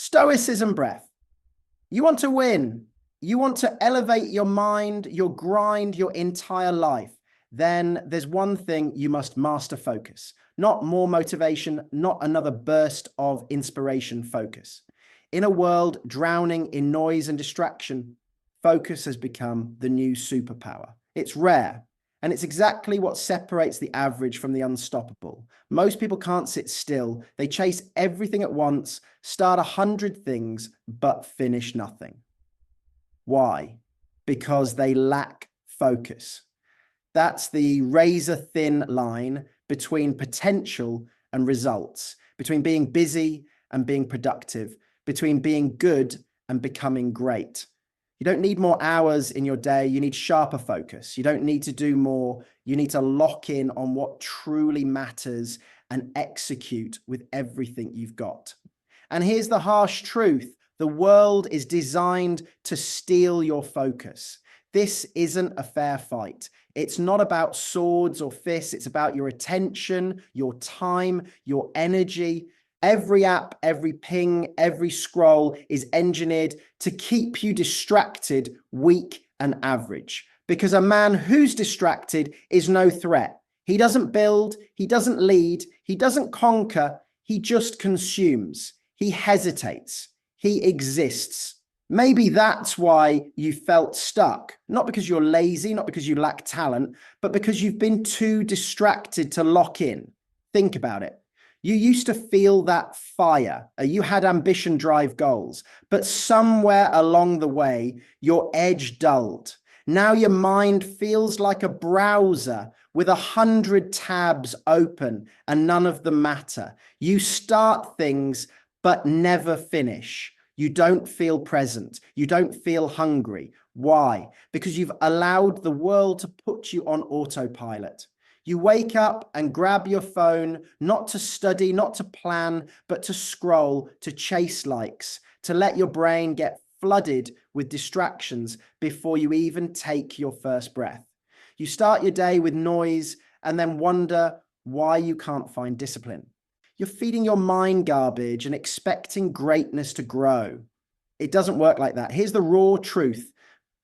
Stoicism Breath. You want to win. You want to elevate your mind, your grind, your entire life. Then there's one thing you must master: focus. Not more motivation, not another burst of inspiration. Focus. In a world drowning in noise and distraction, focus has become the new superpower. It's rare, and it's exactly what separates the average from the unstoppable. Most people can't sit still. They chase everything at once, start 100 things, but finish nothing. Why? Because they lack focus. That's the razor-thin line between potential and results, between being busy and being productive, between being good and becoming great. You don't need more hours in your day. You need sharper focus. You don't need to do more. You need to lock in on what truly matters and execute with everything you've got. And here's the harsh truth. The world is designed to steal your focus. This isn't a fair fight. It's not about swords or fists. It's about your attention, your time, your energy. Every app, every ping, every scroll is engineered to keep you distracted, weak, and average. Because a man who's distracted is no threat. He doesn't build, he doesn't lead, he doesn't conquer, he just consumes. He hesitates, he exists. Maybe that's why you felt stuck. Not because you're lazy, not because you lack talent, but because you've been too distracted to lock in. Think about it. You used to feel that fire. You had ambition, drive, goals, but somewhere along the way, your edge dulled. Now your mind feels like a browser with 100 tabs open and none of them matter. You start things, but never finish. You don't feel present. You don't feel hungry. Why? Because you've allowed the world to put you on autopilot. You wake up and grab your phone, not to study, not to plan, but to scroll, to chase likes, to let your brain get flooded with distractions before you even take your first breath. You start your day with noise and then wonder why you can't find discipline. You're feeding your mind garbage and expecting greatness to grow. It doesn't work like that. Here's the raw truth.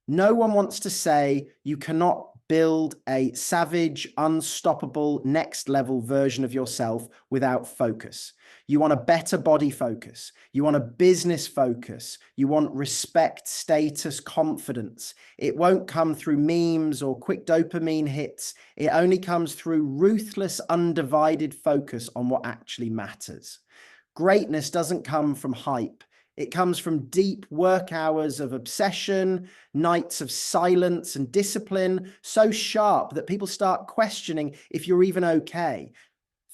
No one wants to say you cannot build a savage, unstoppable, next level version of yourself without focus. You want a better body focus. You want a business focus. You want respect, status, confidence. It won't come through memes or quick dopamine hits. It only comes through ruthless, undivided focus on what actually matters. Greatness doesn't come from hype. It comes from deep work hours of obsession, nights of silence and discipline, so sharp that people start questioning if you're even okay.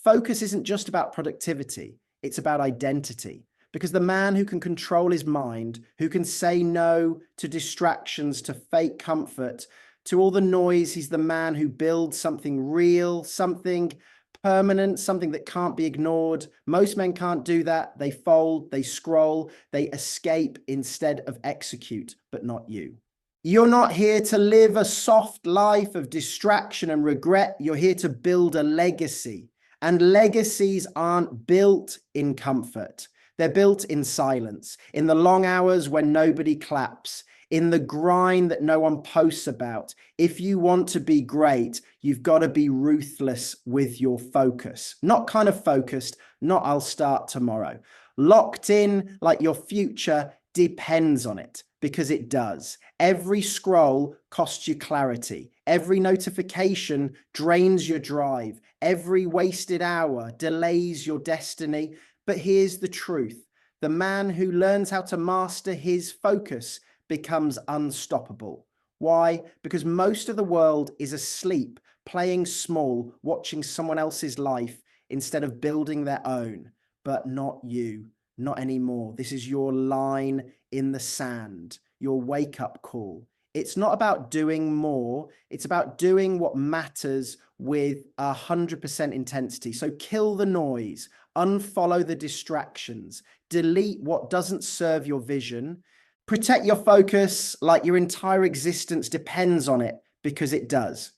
Focus isn't just about productivity, it's about identity. Because the man who can control his mind, who can say no to distractions, to fake comfort, to all the noise, he's the man who builds something real, something permanent, something that can't be ignored. Most men can't do that. They fold, they scroll, they escape instead of execute, but not you. You're not here to live a soft life of distraction and regret. You're here to build a legacy. And legacies aren't built in comfort. They're built in silence, in the long hours when nobody claps, in the grind that no one posts about. If you want to be great, you've got to be ruthless with your focus. Not kind of focused, not I'll start tomorrow. Locked in like your future depends on it, because it does. Every scroll costs you clarity. Every notification drains your drive. Every wasted hour delays your destiny. But here's the truth. The man who learns how to master his focus becomes unstoppable. Why? Because most of the world is asleep, playing small, watching someone else's life instead of building their own. But not you, not anymore. This is your line in the sand, your wake-up call. It's not about doing more. It's about doing what matters with 100% intensity. So kill the noise, unfollow the distractions, delete what doesn't serve your vision. Protect your focus like your entire existence depends on it, because it does.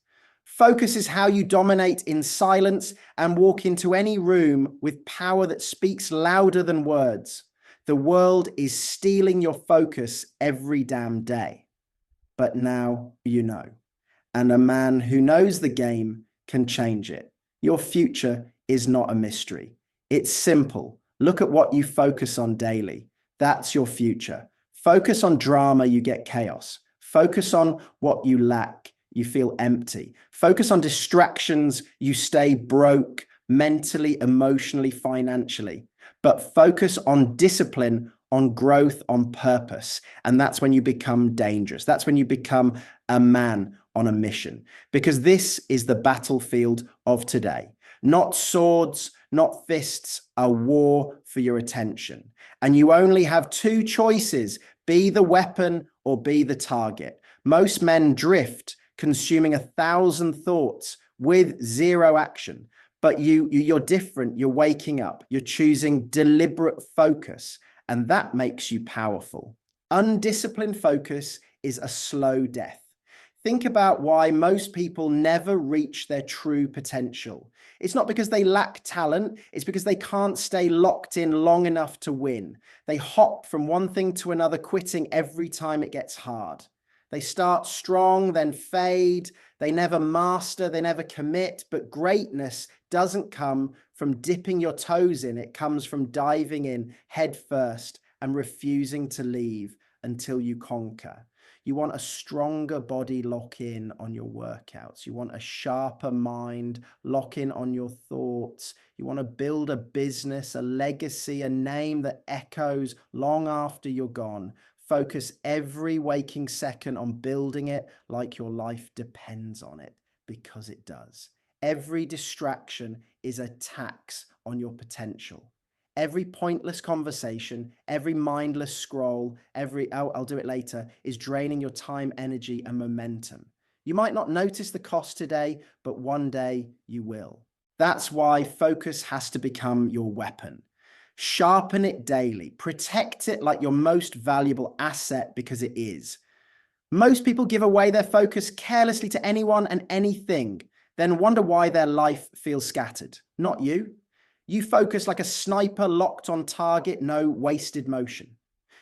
Focus is how you dominate in silence and walk into any room with power that speaks louder than words. The world is stealing your focus every damn day. But now you know. And a man who knows the game can change it. Your future is not a mystery. It's simple. Look at what you focus on daily. That's your future. Focus on drama, you get chaos. Focus on what you lack, you feel empty. Focus on distractions, you stay broke mentally, emotionally, financially. But focus on discipline, on growth, on purpose. And that's when you become dangerous. That's when you become a man on a mission, because this is the battlefield of today. Not swords, not fists, a war for your attention. And you only have two choices: be the weapon or be the target. Most men drift, consuming 1,000 thoughts with zero action. But you're different. You're waking up. You're choosing deliberate focus, and that makes you powerful. Undisciplined focus is a slow death. Think about why most people never reach their true potential. It's not because they lack talent. It's because they can't stay locked in long enough to win. They hop from one thing to another, quitting every time it gets hard. They start strong, then fade. They never master, they never commit. But greatness doesn't come from dipping your toes in. It comes from diving in head first and refusing to leave until you conquer. You want a stronger body, lock in on your workouts. You want a sharper mind, lock in on your thoughts. You want to build a business, a legacy, a name that echoes long after you're gone. Focus every waking second on building it like your life depends on it, because it does. Every distraction is a tax on your potential. Every pointless conversation, every mindless scroll, every I'll do it later is draining your time, energy, and momentum. You might not notice the cost today, but one day you will. That's why focus has to become your weapon. Sharpen it daily. Protect it like your most valuable asset, because it is. Most people give away their focus carelessly to anyone and anything, then wonder why their life feels scattered. Not you. You focus like a sniper locked on target, no wasted motion.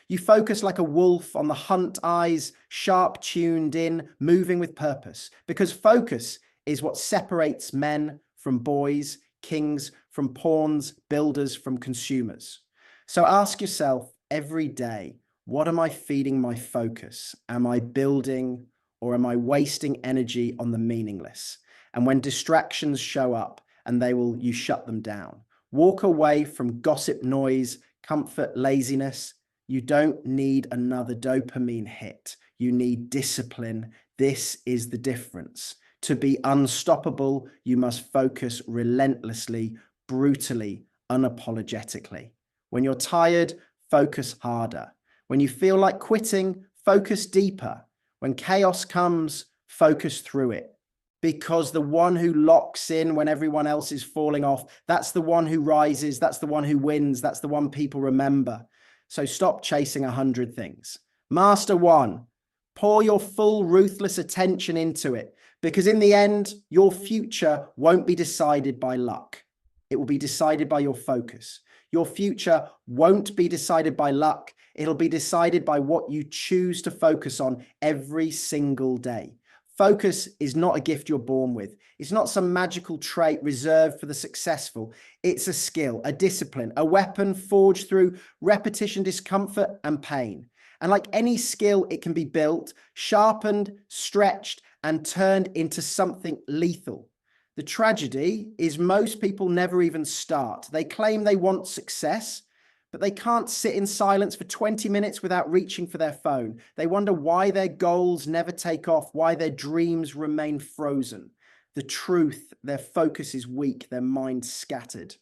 You focus like a wolf on the hunt, eyes sharp, tuned in, moving with purpose, because focus is what separates men from boys, kings from pawns, builders from consumers. So ask yourself every day, what am I feeding my focus? Am I building, or am I wasting energy on the meaningless? And when distractions show up, and you shut them down. Walk away from gossip, noise, comfort, laziness. You don't need another dopamine hit. You need discipline. This is the difference. To be unstoppable, you must focus relentlessly, brutally, unapologetically. When you're tired, focus harder. When you feel like quitting, focus deeper. When chaos comes, focus through it. Because the one who locks in when everyone else is falling off, that's the one who rises, that's the one who wins, that's the one people remember. So stop chasing 100 things. Master one. Pour your full, ruthless attention into it, because in the end, your future won't be decided by luck. It will be decided by your focus. Your future won't be decided by luck. It'll be decided by what you choose to focus on every single day. Focus is not a gift you're born with. It's not some magical trait reserved for the successful. It's a skill, a discipline, a weapon forged through repetition, discomfort, and pain. And like any skill, it can be built, sharpened, stretched, and turned into something lethal. The tragedy is most people never even start. They claim they want success, but they can't sit in silence for 20 minutes without reaching for their phone. They wonder why their goals never take off, why their dreams remain frozen. The truth, their focus is weak, their mind scattered.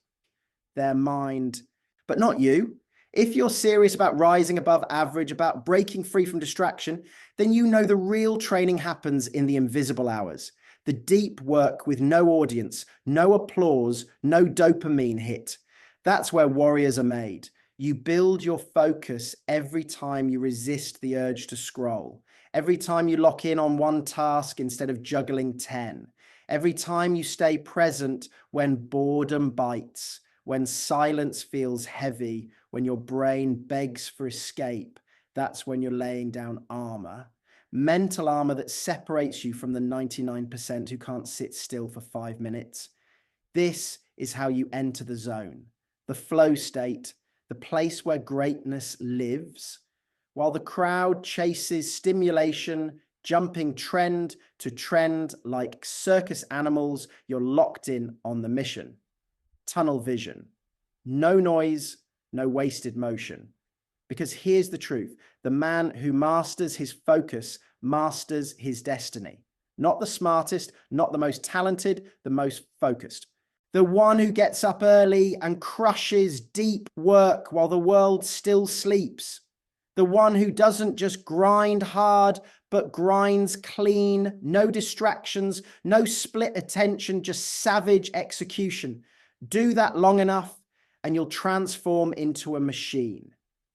Their mind, but not you. If you're serious about rising above average, about breaking free from distraction, then you know the real training happens in the invisible hours. The deep work with no audience, no applause, no dopamine hit. That's where warriors are made. You build your focus every time you resist the urge to scroll. Every time you lock in on one task instead of juggling 10. Every time you stay present when boredom bites, when silence feels heavy, when your brain begs for escape, that's when you're laying down armor. Mental armor that separates you from the 99% who can't sit still for 5 minutes. This is how you enter the zone, the flow state, the place where greatness lives. While the crowd chases stimulation, jumping trend to trend like circus animals, you're locked in on the mission. Tunnel vision. No noise, no wasted motion. Because here's the truth. The man who masters his focus masters his destiny. Not the smartest, not the most talented, the most focused. The one who gets up early and crushes deep work while the world still sleeps. The one who doesn't just grind hard, but grinds clean, no distractions, no split attention, just savage execution. Do that long enough and you'll transform into a machine.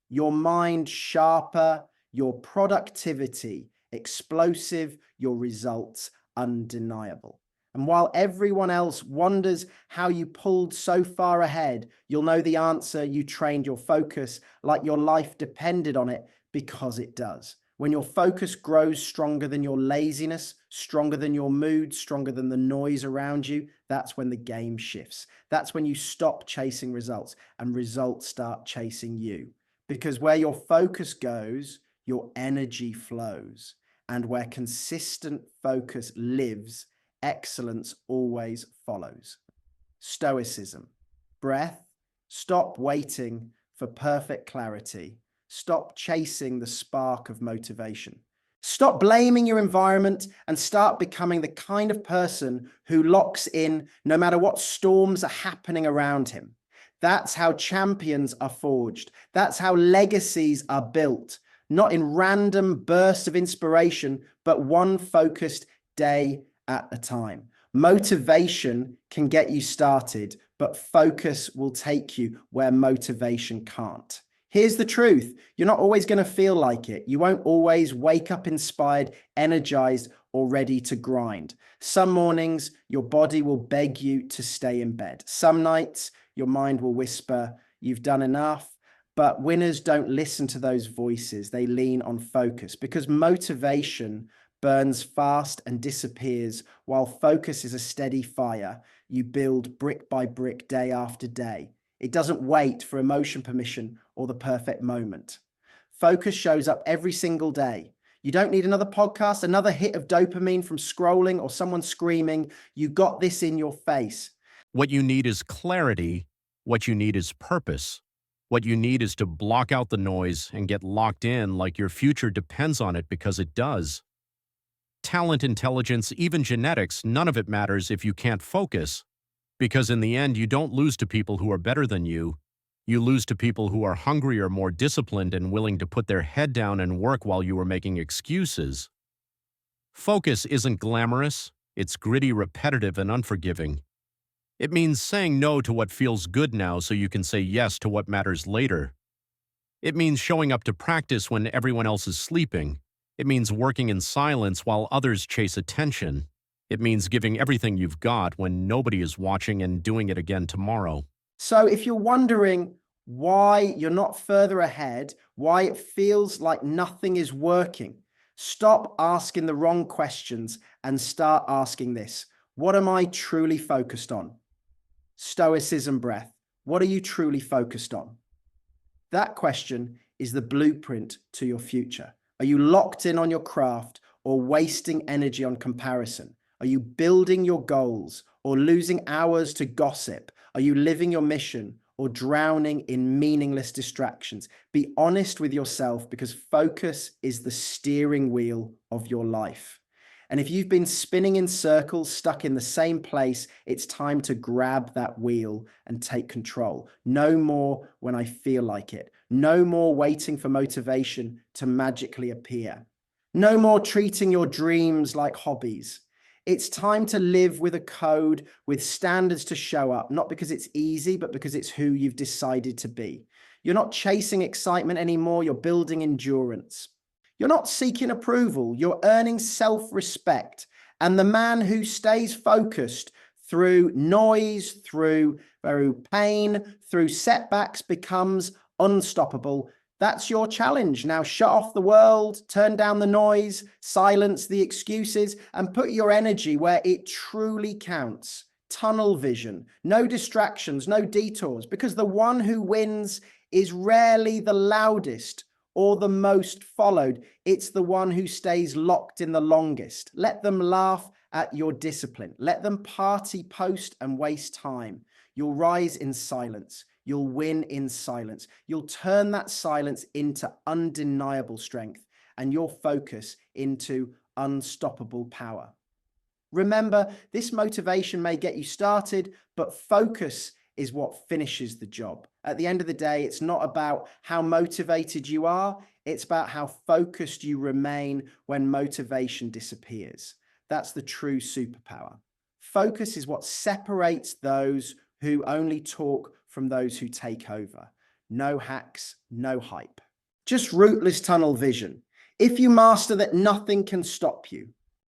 Your mind sharper, your productivity explosive, your results undeniable. And while everyone else wonders how you pulled so far ahead, you'll know the answer. You trained your focus like your life depended on it, because it does. When your focus grows stronger than your laziness, stronger than your mood, stronger than the noise around you, that's when the game shifts. That's when you stop chasing results and results start chasing you. Because where your focus goes, your energy flows. And where consistent focus lives, excellence always follows. Stoicism. Breath. Stop waiting for perfect clarity. Stop chasing the spark of motivation. Stop blaming your environment and start becoming the kind of person who locks in no matter what storms are happening around him. That's how champions are forged. That's how legacies are built. Not in random bursts of inspiration, but one focused day at a time. Motivation can get you started, but focus will take you where motivation can't. Here's the truth. You're not always going to feel like it. You won't always wake up inspired, energized, or ready to grind. Some mornings, your body will beg you to stay in bed. Some nights, your mind will whisper, you've done enough. But winners don't listen to those voices. They lean on focus, because motivation burns fast and disappears, while focus is a steady fire you build brick by brick, day after day. It doesn't wait for emotion permission or the perfect moment. Focus shows up every single day. You don't need another podcast, another hit of dopamine from scrolling, or someone screaming, you got this in your face. What you need is clarity. What you need is purpose. What you need is to block out the noise and get locked in like your future depends on it, because it does. Talent, intelligence, even genetics, none of it matters if you can't focus. Because in the end, you don't lose to people who are better than you. You lose to people who are hungrier, more disciplined, and willing to put their head down and work while you are making excuses. Focus isn't glamorous. It's gritty, repetitive, and unforgiving. It means saying no to what feels good now so you can say yes to what matters later. It means showing up to practice when everyone else is sleeping. It means working in silence while others chase attention. It means giving everything you've got when nobody is watching and doing it again tomorrow. So if you're wondering why you're not further ahead, why it feels like nothing is working, stop asking the wrong questions and start asking this. What am I truly focused on? Stoicism Breath. What are you truly focused on? That question is the blueprint to your future. Are you locked in on your craft or wasting energy on comparison? Are you building your goals or losing hours to gossip? Are you living your mission or drowning in meaningless distractions? Be honest with yourself, because focus is the steering wheel of your life. And if you've been spinning in circles, stuck in the same place, it's time to grab that wheel and take control. No more when I feel like it. No more waiting for motivation to magically appear. No more treating your dreams like hobbies. It's time to live with a code, with standards to show up, not because it's easy, but because it's who you've decided to be. You're not chasing excitement anymore. You're building endurance. You're not seeking approval. You're earning self-respect. And the man who stays focused through noise, through pain, through setbacks becomes unstoppable. That's your challenge. Now shut off the world, turn down the noise, silence the excuses, and put your energy where it truly counts. Tunnel vision, no distractions, no detours, because the one who wins is rarely the loudest or the most followed. It's the one who stays locked in the longest. Let them laugh at your discipline. Let them party, post, and waste time. You'll rise in silence. You'll win in silence. You'll turn that silence into undeniable strength and your focus into unstoppable power. Remember, this motivation may get you started, but focus is what finishes the job. At the end of the day, it's not about how motivated you are. It's about how focused you remain when motivation disappears. That's the true superpower. Focus is what separates those who only talk from those who take over. No hacks, no hype. Just rootless tunnel vision. If you master that nothing can stop you,